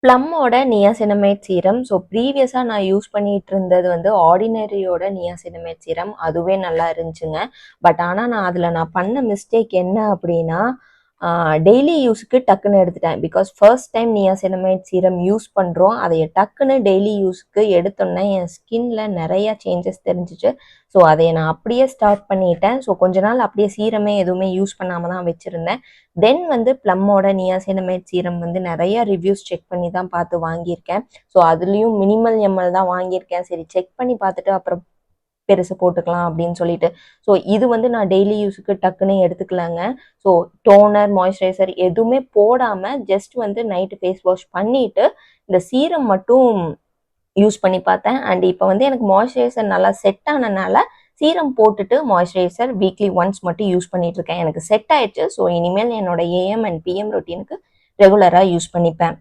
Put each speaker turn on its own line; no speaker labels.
ப்ளம்மோட niacinamide serum. So ப்ரீவியஸா நான் use பண்ணிட்டு இருந்தது வந்து ஆர்டினரியோட நியாசினமைட் சீரம். அதுவே நல்லா இருந்துச்சுங்க. பட் ஆனா நான் பண்ண மிஸ்டேக் என்ன அப்படின்னா, டெய்லி யூஸுக்கு டக்குன்னு எடுத்துட்டேன். Because first time niacinamide serum use பண்றோம். அதை டக்குன்னு டெய்லி யூஸ்க்கு எடுத்தோன்னே என் ஸ்கின்ல நிறைய சேஞ்சஸ் தெரிஞ்சுச்சு. ஸோ அதை நான் அப்படியே ஸ்டாப் பண்ணிட்டேன். ஸோ கொஞ்ச நாள் அப்படியே சீரமே எதுவுமே யூஸ் பண்ணாம தான் வச்சிருந்தேன். தென் வந்து ப்ளம்மோட நியாசினமைட் சீரம் வந்து நிறைய ரிவ்யூஸ் செக் பண்ணி தான் பார்த்து வாங்கியிருக்கேன். ஸோ அதுலேயும் மினிமல் எம்எல் தான் வாங்கியிருக்கேன். சரி செக் பண்ணி பார்த்துட்டு அப்புறம் பெருசு போட்டுக்கலாம் அப்படின்னு சொல்லிட்டு. ஸோ இது வந்து நான் டெய்லி யூஸுக்கு டக்குன்னு எடுத்துக்கலாங்க. ஸோ டோனர், மாய்ஸ்சரைசர் எதுவுமே போடாம ஜஸ்ட் வந்து நைட்டு ஃபேஸ் வாஷ் பண்ணிட்டு இந்த சீரம் மட்டும் யூஸ் பண்ணி பார்த்தேன். அண்ட் இப்போ வந்து எனக்கு மாய்ஸ்சரைசர் நல்லா செட் ஆனனால சீரம் போட்டுட்டு மாய்ஸ்சரைசர் வீக்லி ஒன்ஸ் மட்டும் யூஸ் பண்ணிட்டு இருக்கேன். எனக்கு செட் ஆயிடுச்சு. ஸோ இனிமேல் என்னோட ஏஎம் அண்ட் பிஎம் ரொட்டீனுக்கு ரெகுலராக யூஸ் பண்ணிப்பேன்.